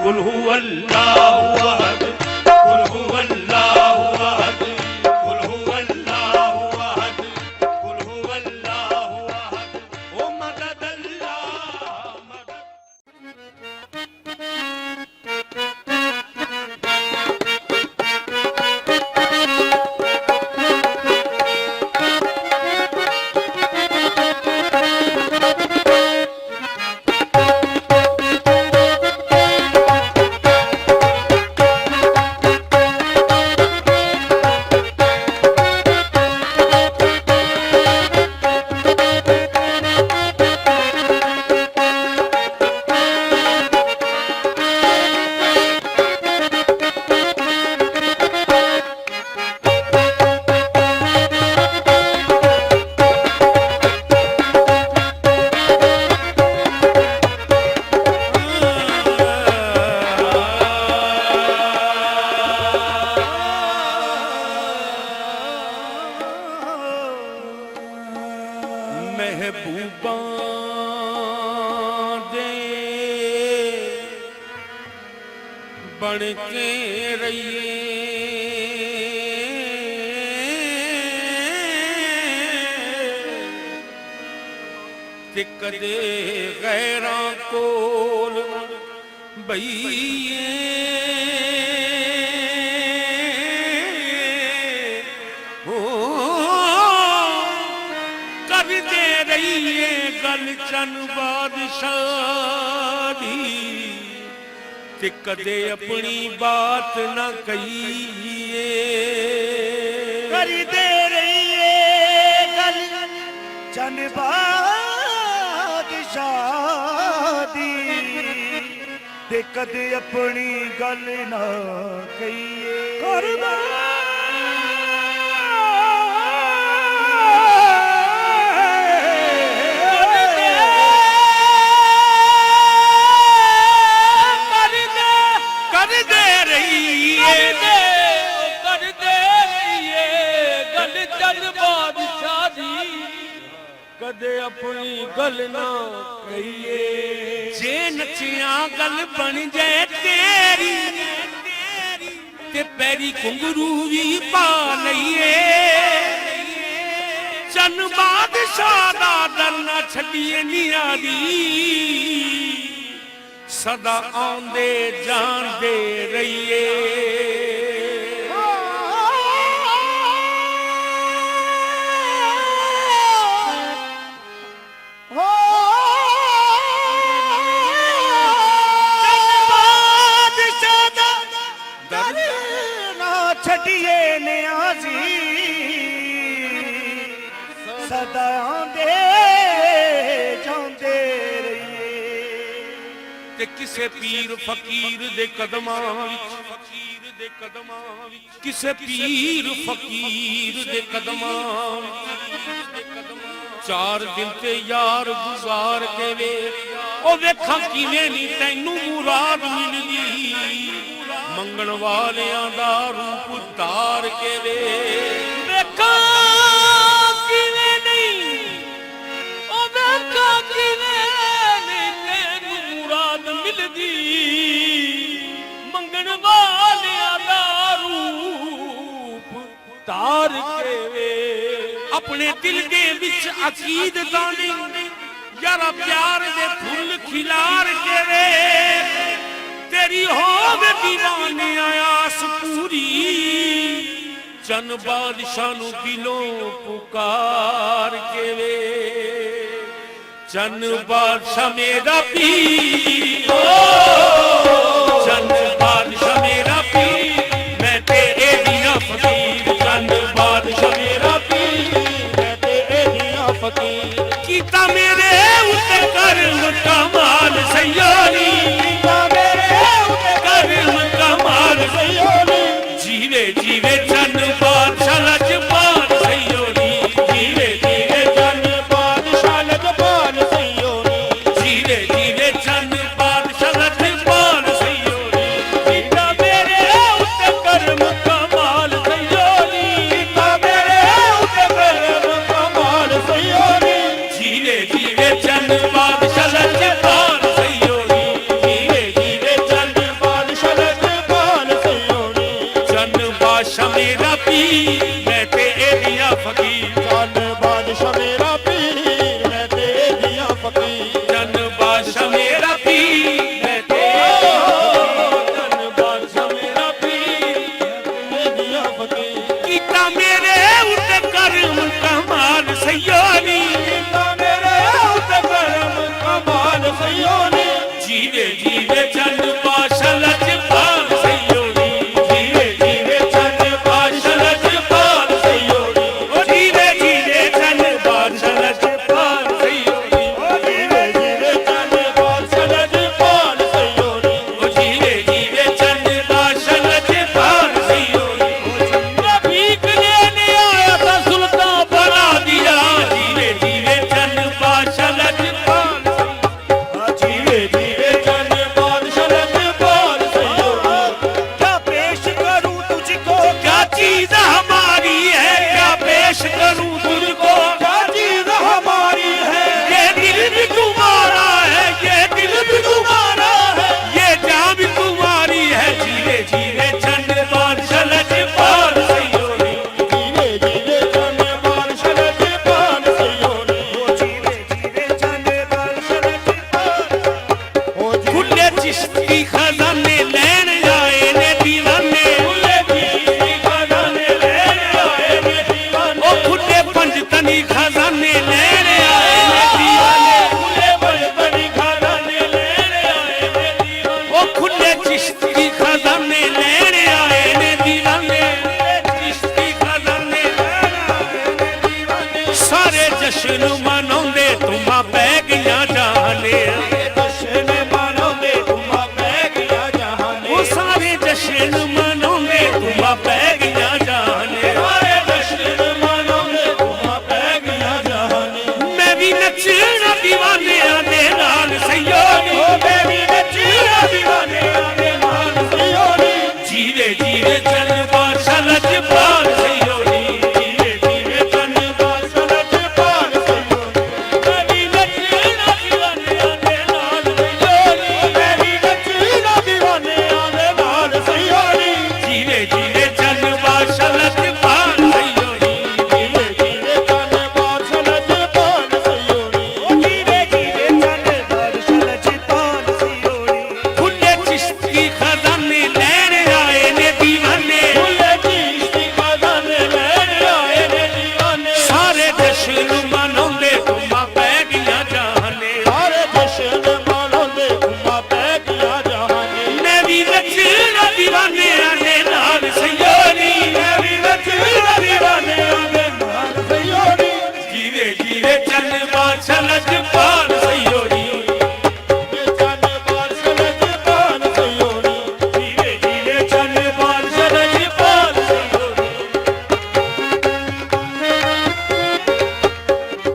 कुल हु अल्लाहु अहद, कुल हु अल्लाहु अहद, कुल हु अल्लाहु अहद, कुल हु अल्लाहु अहद। ओ मदद अल्लाह मदद। महबूबां दे बन के रहिए, ते कदे गैरां कोल बईए। गल चन बादशाह दी, ते कदे अपनी बात न कहिए। करी दे रही है गल चन बादशाह दी, ते कदे अपनी गल न कहिए। कदे अपनी गल ना कहिए। जे नचिया गल बन जाए तेरी, ते पैरी घुंघरू भी पा लईए। चन बादशाह दा दर ना छड्डिए नियारी, सदा आंदे जांदे रहिए। छड़िए नियाजी, सदा आंदे जांदे रहिए। ते किसे पीर फकीर दे कदमां विच, किसे पीर फकीर दे कदमां चार दिन ते यार गुजार के वे, ओ वेखां किवें नी तैनू मुराद मिलदी। मंगण वालियां दा रूप धार के वे, वेखां किवें नहीं, ओ वेखां किवें नहीं तैनू मुराद मिलदी। मंगण वालियां दा रूप धार के वे, अपने दिल दे विच अकीदतां नहीं, यारा प्यार दे फुल खिलार के वे। तेरी होवे दीवाने आयास पूरी, चन बादशाह नू दिलों पुकार के वे। चन बादशाह मेरा पीर, चन बादशाह मेरा पीर, मैं तेरे दिया फकीर। चन बादशाह मेरा पीर, मैं तेरे दिया फकीर। कीता मेरे उत्ते कर्म कमाल सयानी, जीवे जीवे चन बादशाह लजपाल सयोनी। जीवे जीवे चन बादशाह लजपाल सयोनी। जीवे जीवे चन बादशाह लजपाल दिया फकीर चल बादशाह मेरा पीर मैं ते दिया फकीर जन बादशाह मेरा पीर मैं चल बादशाह मेरा पीर मैं ते दिया फकीर कीता मेरे उते करम कमाल सैयोनी कीता मेरे उते करम कमाल सैयोनी जीवे जीवे चंद बादशाह लजपाल सैयोनी जीवे जीवे चंद बादशाह लजपाल सैयोनी ओ जीवे जीवे चंद बादशाह लजपाल सैयोनी ओ जीवे जीवे चल बादशाह लजपाल सैयोनी ओ जीवे जीवे चंद बादशाह लजपाल सैयोनी भीख लेने आया था सुल्तान बना दिया जीवे जीवे चंद बादशाह लजपाल जीवे जीवे चल बादशाह लजपाल सैयोनी क्या पेश करूं तुझको क्या चीज हमारी है क्या पेश करूं तुझको क्या चीज हमारी है ये दिल भी तुम्हारा है ये दिल भी तुम्हारा है ये जान भी तुम्हारी है जीवे जीवे चंद बादशाह लजपाल सैयोनी जीवे जीवे चल बादशाह लजपाल सैयोनी जीवे जीवे चंद बादशाह लजपाल ओ जी खुले चिश्ती खजाने लेन आए ने दीवाने खुले चिश्ती खजाने लेने आए ने दीवाने ओ खुले पंजतनी खजाने लेन आए ने दीवाने खुले बड़बड़ी खजाने लेने आए ने दीवाने ओ खुले चिश्ती खजाने लेन आए ने दीवाने चिश्ती खजाने सारे जश्न मनाਉਂਦੇ ਤੁਮਾਂ ਪੈ ਗਈਆਂ ਜਾਨੇ जश्न मनाਉਂਦੇ ਤੁਮਾਂ ਪੈ ਗਿਆ ਜਹਾਨੇ ਉਹ ਸਾਰੇ ਜਸ਼ਨ ਮਨਾਉਂਦੇ ਤੁਮਾਂ ਪੈ ਗਈਆਂ ਜਾਨੇ ਸਾਰੇ ਜਸ਼ਨ ਮਨਾਉਂਦੇ ਤੁਮਾਂ ਪੈ ਗਿਆ ਜਹਾਨੇ ਮੈਂ ਵੀ ਨੱਚਣਾ دیਵਾਨਿਆਂ ਦੇ ਨਾਲ ਸਈਓਨੀ ਓ ਬੇਬੀ ਨੱਚੀਆਂ دیਵਾਨਿਆਂ ਦੇ ਨਾਲ ਸਈਓਨੀ ਜੀਵੇ ਜੀਵੇ ਚੰਨ ਬਾਦਸ਼ਾਹ ਲਜਪਾਲ ਸਈਓਨੀ ਜੀਵੇ ਜੀਵੇ ਚੰਨ ਬਾਦਸ਼ਾਹ ਲਜਪਾਲ ਸੈਯੋਨੀ ਮੈਂ ਵੀ ਨੱਚਣਾ دیਵਾਨਿਆਂ ਦੇ ਨਾਲ ਸਈਓਨੀ ਮੈਂ ਵੀ ਨੱਚੀਆਂ دیਵਾਨਿਆਂ ਦੇ ਨਾਲ ਸੈਯੋਨੀ ਜੀਵੇ ਜੀਵੇ ਚੰਨ ਬਾਦਸ਼ਾਹ ਲਜਪਾਲ ਸਈਓਨੀ ਜੀਵੇ ਜੀਵੇ ਚੰਨ ਬਾਦਸ਼ਾਹ ਲਜਪਾਲ ਸੈਯੋਨੀ जीवे जीवे चंद बादशाह लजपाल सैयोनी ਖੁੱਲੇ ਚਿਸ਼ਤੀ ਖਜ਼ਾਨੇ ਲੈਣ ਆਏ ਨੇ دیਵਾਨੇ ਖੁੱਲੇ ਚਿਸ਼ਤੀ ਖਜ਼ਾਨੇ ਲੈਣ ਆਏ ਨੇ دیਵਾਨੇ ਸਾਰੇ ਜਸ਼ਨ ਮਨਾਉਂਦੇ ਤੁਮਾਂ ਪੈ ਗਈਆਂ ਜਾਨੇ ਸਾਰੇ ਜਸ਼ਨ ਮਨਾਉਂਦੇ ਤੁਮਾਂ ਪੈ ਗਿਆ ਜਹਾਨੇ ਮੈਂ ਵੀ ਨੱਚਣਾ دیਵਾਨਿਆਂ ਦੇ ਨਾਲ ਸਈਓਨੀ ਮੈਂ ਵੀ ਨੱਚੀਆਂ دیਵਾਨਿਆਂ ਦੇ ਨਾਲ ਸੈਯੋਨੀ ਜੀਵੇ ਜੀਵੇ ਚੰਨ ਬਾਦਸ਼ਾਹ ਲਜਪਾਲ ਸਈਓਨੀ ਚੰਨ ਬਾਦਸ਼ਾਹ ਲਜਪਾਲ ਸੈਯੋਨੀ ਜੀਵੇ ਜੀਵੇ ਚੰਨ ਬਾਦਸ਼ਾਹ ਲਜਪਾਲ ਸਈਓਨੀ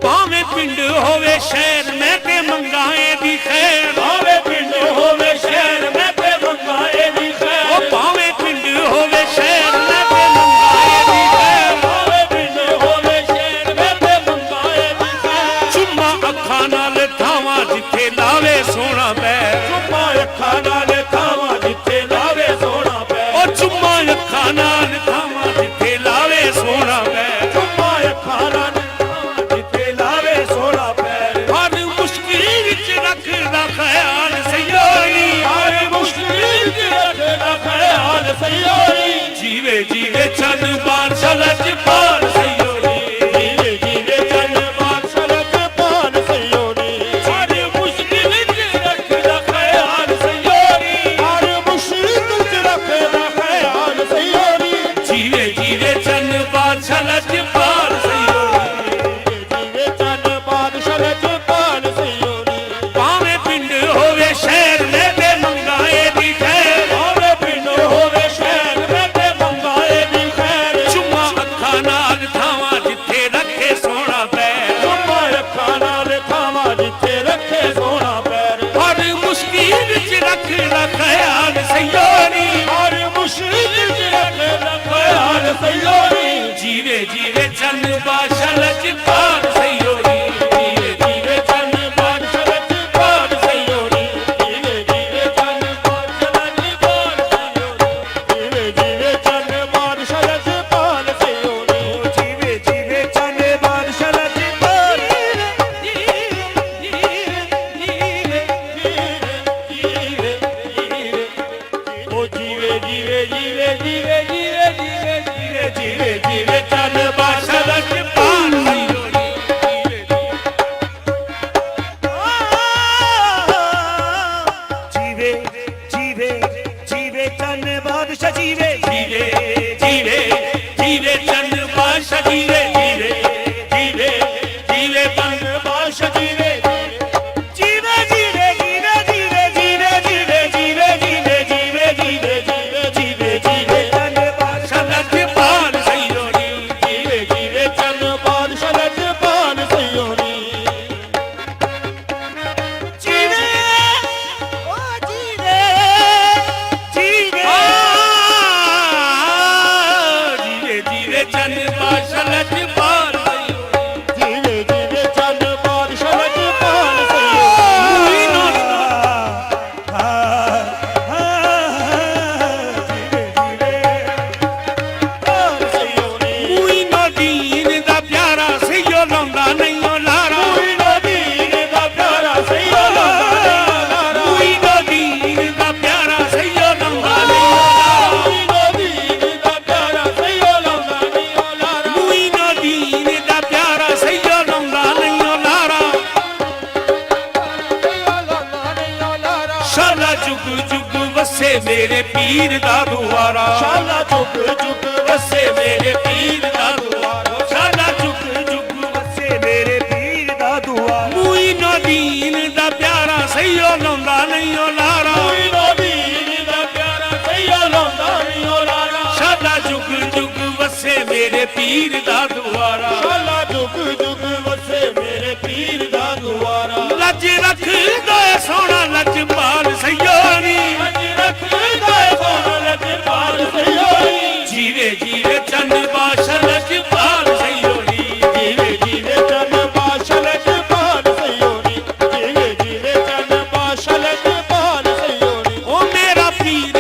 ਭਾਵੇਂ ਪਿੰਡ ਹੋਵੇ ਸ਼ਹਿਰ ਮੈਂ ਤੇ ਮੰਗਾਏ ਦੀ ਖੈਰ ਭਾਵੇਂ ਪਿੰਡ ਹੋਵੇ ਸ਼ਹਿਰ ਮੈਂ ਤੇ ਮੰਗਾਏ ਦੀ ਖੈਰ ਉਹ ਭਾਵੇਂ ਪਿੰਡ ਹੋਵੇ ਸ਼ਹਿਰ ਮੈਂ ਤੇ ਮੰਗਾਏ ਦੀ ਖੈਰ ਭਾਵੇਂ ਪਿੰਡ ਹੋਵੇ ਸ਼ਹਿਰ ਮੈਂ ਤੇ ਮੰਗਾਏ ਦੀ ਖੈਰ ਚੁੰਮਾ ਅੱਖਾਂ ਨਾਲ ਥਾਵਾਂ ਜਿੱਥੇ ਲਾਵੇ ਸੋਹਣਾ ਪੈਰ ਚੁੱਪਾ ਅੱਖਾਂ ਨਾਲ ਥਾਵਾਂ ਜਿੱਥੇ ਲਾਵੇ ਸੋਹਣਾ ਪੈ ਉਹ ਚੁੰਮਾ ਅੱਖਾਂ ਨਾਲ ਥਾਵਾਂ ਜਿੱਥੇ ਲਾਵੇ ਸੋਹਣਾ ਪੈਰ ਚੁੱਪਾ ਅੱਖਾਂ ਨਾਲ ਥਾਵਾਂ ਜਿੱਥੇ ਲਾਵੇ ਸੋਹਣਾ ਪੈਰ ਹਰ ਮੁਸ਼ਕਿਲ ਵਿੱਚ ਰੱਖਦਾ ਖਿਆਲ ਸਈਓਨੀ ਹਰ ਮੁਸ਼ਕਿਲ ਚ ਰੱਖਦਾ ਖਿਆਲ ਸੈਯੋਨੀ ਜੀਵੇ ਜੀਵੇ ਚੰਨ ਬਾਦਸ਼ਾਹ ਲਜਪਾਲ ਸਈਓਨੀ ਜੀਵੇ ਜੀਵੇ ਚੰਨ ਬਾਦਸ਼ਾਹ ਲਜਪਾਲ ਸੈਯੋਨੀ ਹਰ ਮੁਸ਼ਕਿਲ ਵਿੱਚ ਰੱਖਦਾ ਖਿਆਲ ਸਈਓਨੀ ਹਰ ਮੁਸ਼ਕਿਲ ਚ ਰੱਖਦਾ ਖਿਆਲ ਸੈਯੋਨੀ ਜੀਵੇ ਜੀਵੇ ਚੰਨ ਬਾਦਸ਼ਾਹ ਲਜਪਾਲ ਸਈਓਨੀ ਜੀਵੇ ਚੰਨ ਬਾਦਸ਼ਾਹ ਲਜਪਾਲ ਸੈਯੋਨੀ ਭਾਵੇਂ ਪਿੰਡ ਹੋਵੇ ਸ਼ਹਿਰ ਮੈਂ ਤੇ ਮੰਗਾਏ ਦੀ ਖੈਰ ਭਾਵੇਂ ਪਿੰਡ ਹੋਵੇ ਸ਼ਹਿਰ ਮੈਂ ਤੇ ਮੰਗਾਏ ਦੀ ਖੈਰ ਚੁੰਮਾ ਅੱਖਾਂ ਨਾਲ ਥਾਵਾਂ ਜਿੱਥੇ ਰੱਖੇ ਸੋਹਣਾ ਪੈਰ ਚੁੱਪਾ ਅੱਖਾਂ ਨਾਲ ਥਾਵਾਂ ਜਿੱਥੇ ਰੱਖੇ ਸੋਹਣਾ ਪੈਰ ਹਰ ਮੁਸ਼ਕਿਲ ਵਿੱਚ ਰੱਖਦਾ ਖਿਆਲ ਸਈਓਨੀ ਹਰ ਮੁਸ਼ਕਿਲ ਚ ਰੱਖਦਾ ਖਿਆਲ ਸੈਯੋਨੀ ਜੀਵੇ ਜੀਵੇ ਚੰਨ ਬਾਦਸ਼ਾਹ ਲਜਪਾਲ ਸਈਓਨੀ ਜੀਵੇ ਜੀਵੇ ਚੰਨ ਬਾਦਸ਼ਾਹ ਲਜਪਾਲ ਸੈਯੋਨੀ ਜੀਵੇ ਜੀਵੇ ਚੰਨ ਬਾਦਸ਼ਾਹ ਲਜਪਾਲ ਸੈਯੋਨੀ ਜੀਵੇ ਜੀਵੇ ਚੰਨ ਬਾਦਸ਼ਾਹ ਲਜਪਾਲ ਸੈਯੋਨੀ जीवे जीवे ਜੀਵੇ ਜੀਵੇ ਜੀਵੇ ਜੀਵੇ ਜੀਵੇ ਜੀਵੇ ਚੰਨ ਬਾਸ਼ਾ ਲਜਪਾਲ ਸਈਓ ਨੀ ਜੀਵੇ ਜੀਵੇ ਜੀਵੇ ਚੰਨ ਬਾਦਸ਼ਾਹ ਜੀਵੇ ਜੀਵੇ ਜੀਵੇ ਜੀਵੇ ਚੰਨ ਬਾਸ਼ਾ ਜੀਵੇ ਜੀਵੇ ਜੀਵੇ ਜੀਵੇ ਚੰਨ ਬਾਸ਼ਾ ਜੀਵੇ ਜੀਵੇ ਜੀਵੇ ਜੀਵੇ ਜੀਵੇ ਜੀਵੇ ਜੀਵੇ ਜੀਵੇ ਜੀਵੇ ਜੀਵੇ ਜੀਵੇ ਜੀਵੇ ਜੀਵੇ ਜੀਵੇ ਚੰਨ ਬਾਦਸ਼ਾਹ ਲਜਪਾਲ ਸਈਓ ਨੀ ਜੀਵੇ ਜੀਵੇ ਚੰਨ ਬਾਸ਼ਾ ਲਜਪਾਲ ਸਈਓ ਨੀ ਜੀਵੇ ਓ ਜੀਵੇ ਜੀਵੇ ਜੀਵੇ ਜੀਵੇ ਚੰਨ ਬਾਸ਼ਾ ਲਜਪਾਲ ਜੀਵੇ ਜੀਵੇ ਚੰਨ ਬਾਸ਼ਾ ਲਜਪਾਲ ਸਈਓ ਮੂਈ ਨਾ ਸਈਓ ਨੀ ਮੂਈ ਨਾ ਦੀਨ ਦਾ ਪਿਆਰਾ ਸਈਓ ਲਾਉਂਦਾ ਨਹੀਂ ਓ ਲਾਰਾ ਕੋਈ ਨਾ ਦੀਨ ਦਾ ਪਿਆਰਾ ਸਈਓ ਲਾਉਂਦਾ ਨਹੀਂ ਲਾਰਾ ਮੂਈ ਨਾ ਦੀਨ ਦਾ ਪਿਆਰਾ ਸਈਓ ਲਾਉਂਦਾ ਨਹੀਂ ਓ ਲਾਰਾ ਕੋਈ ਨਾ ਦੀਨ ਦਾ ਪਿਆਰਾ ਸਈਓ ਲਾਉਂਦਾ ਨਹੀਂ ਓ ਲਾਰਾ ਮੂਈ ਨਾ ਦੀਨ ਦਾ ਪਿਆਰਾ ਸਈਓ ਲਾਉਂਦਾ ਨਹੀਂ ਓ ਲਾਰਾ ਸਈਓ ਲਾਉਂਦਾ ਨਹੀਂ ਓ ਲਾਰਾ ਸ਼ਾਲਾ ਜੁਗ ਜੁਗ ਵਸੇ ਮੇਰੇ ਪੀਰ ਦਾ ਦੁਆਰਾ ਸ਼ਾਲਾ ਝੁਕ ਝੁਕ ਵਸੇ ਮੇਰੇ ਪੀਰ ਦਾ ਦੁਆਰਾ ਸ਼ਾਲਾ ਜੁਗ ਜੁਗ ਵਸੇ ਮੇਰੇ ਪੀਰ ਦਾ ਦੁਆ ਮੂਈ ਨਾ ਦੀਨ ਦਾ ਪਿਆਰਾ ਸਈਓ ਲਾਉਂਦਾ ਨਹੀਂ ਓ ਲਾਰਾ ਕੋਈ ਨਾ ਦੀਨ ਦਾ ਪਿਆਰਾ ਸਈਓ ਲਾਉਂਦਾ ਨਹੀਂ ਓ ਲਾਰਾ ਸ਼ਾਲਾ ਜੁਗ ਜੁਗ ਵਸੇ ਮੇਰੇ ਪੀਰ ਦਾ ਦੁਆਰਾ ਸ਼ਾਲਾ ਝੁਕ ਝੁਕ ਵਸੇ ਮੇਰੇ ਪੀਰ ਦਾ ਦੁਆਰਾ ਲੱਜ ਰੱਖਦਾ ਏ ਸੋਹਣਾ ਲਜਪਾਲ ਸਈਓ ਨੀ ਅੱਜ ਰੱਖਦਾ ਏ ਸੋਹਣਾ ਲਜਪਾਲ ਸਈਓ ਨੀ ਜੀਵੇ ਜੀਵੇ ਚੰਨ ਬਾਸ਼ਾ ਲਜਪਾਲ ਸਈਓ ਨੀ ਜੀਵੇ ਜੀਵੇ ਚੰਨ ਬਾਸ਼ਾ ਲਜਪਾਲ ਸਈਓ ਨੀ ਜੀਵੇ ਜੀਵੇ ਚੰਨ ਬਾਸ਼ਾ ਲਜਪਾਲ ਸਈਓ ਨੀ ਓ ਮੇਰਾ ਪੀਰ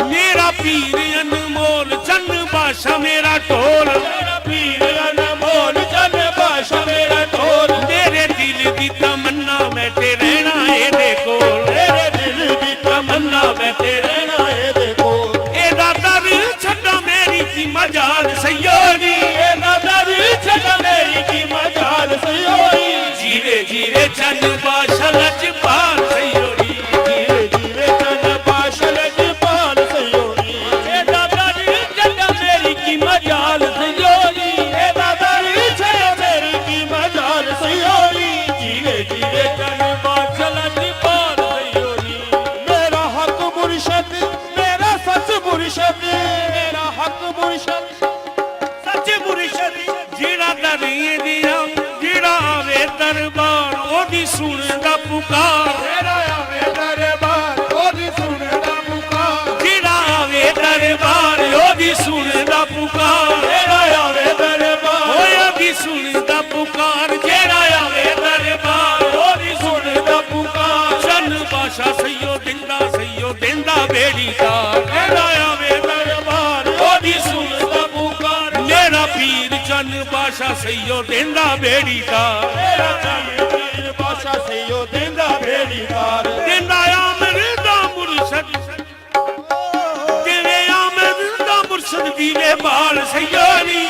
ਮੇਰਾ ਪੀਰ ਅਨਮੋਲ ਚੰਨ ਬਾਸ਼ਾ ਮੇਰਾ ਢੋਲ ਮੇਰਾ ਪੀਰ ਅਨਮੋਲ ਚੰਨ ਬਾਸ਼ਾ ਮੇਰਾ ਢੋਲ ਮੇਰੇ ਦਿਲ ਦੀ ਤਮੰਨਾ ਮੈਂ ਤੇ ਰਹਿਣਾ ਇਹਦੇ ਕੋਲ ਮੇਰੇ ਦਿਲ ਦੀ ਤਮੰਨਾ ਮੈਂ ਤੇ ਰਹਿਣਾ ਇਹਦੇ ਕੋਲ ਇਹਦਾ ਦਰ ਛੱਡੋ ਮੇਰੀ ਕੀ ਮਜਾਲ ਸਈਓ ਨੀ ਇਹਦਾ ਦਰ ਛੱਡ ਮੇਰੀ ਕੀ ਮਜਾਲ ਸਈਓ ਨੀ ਜੀਵੇ ਜੀਵੇ ਚੰਨ ਬਾਸ਼ਾ ਲਜਪਾਲ ਸਈਓ ਨੀ ਜੀਵੇ ਜੀਵੇ ਚੰਨ ਬਾਸ਼ਾ ਲਜਪਾਲ ਸਈਓ ਨੀ ਇਹਦਾ ਦਰ ਛੱਡ ਮੇਰੀ ਕੀ ਮਜਾਲ ਸਈਓ ਨੀ ਇਹਦਾ ਦਰ ਛੱਡ ਮੇਰੀ ਕੀ ਮਜਾਲ ਸਈਓ ਨੀ ਜੀਵੇ ਜੀਵੇ ਚੰਨ ਬਾਸ਼ਾ ਲਜਪਾਲ ਸਈਓ ਨੀ ਮੇਰਾ ਹੱਕ ਮੁਰਸ਼ਦ ਮੇਰਾ ਸੱਚ ਮੁਰਸ਼ਦ ਮੇਰਾ ਹੱਕ ਮੁਰਸ਼ਦ ਸੱਚ ਮੁਰਸ਼ਦ ਜਿਹੜਾ ਦਰੀਏ ਦੀਆਂ ਜਿਹੜਾ ਆਵੇ ਦਰਬਾਰ ਉਹਦੀ ਸੁਣਦਾ ਪੁਕਾਰ ਮੇਰਾ ਆਵੇ ਦਰਬਾਰ ਉਹਦੀ ਸੁਣਦਾ ਪੁਕਾਰ ਜਿਹੜਾ ਆਵੇ ਦਰਬਾਰ ਉਹਦੀ ਸੁਣਦਾ ਪੁਕਾਰ ਮੇਰਾ ਆਵੇ ਦਰਬਾਰ ਓਏ ਉਹਦੀ ਸੁਣਦਾ ਪੁਕਾਰ ਜਿਹੜਾ ਆਵੇ ਦਰਬਾਰ ਉਹਦੀ ਸੁਣਦਾ ਪੁਕਾਰ ਚੰਨ ਬਾਸ਼ਾ ਸਈਓ ਦਿੰਦਾ ਬੇੜੀ ਤਾਰ ਜਿਹੜਾ ਆਵੇ ਦਰਬਾਰ ਉਹਦੀ ਸੁਣਦਾ ਪੁਕਾਰ ਮੇਰਾ ਪੀਰ ਚੰਨ ਬਾਸ਼ਾ ਸਈਓ ਦਿੰਦਾ ਬੇੜੀ ਤਾਰ ਮੇਰਾ ਪੀਰ ਬਾਸ਼ਾ ਸਈਓ ਦਿੰਦਾ ਬੇੜੀ ਤਾਰ ਦਿੰਦਾ ਆਮਰ ਦਾ ਮੁਰਸ਼ਦ ਜਿਵੇਂ ਆਮਰ ਦਾ ਮੁਰਸ਼ਦ ਦੀਵੇ ਬਾਲ ਸਈਓ ਨੀ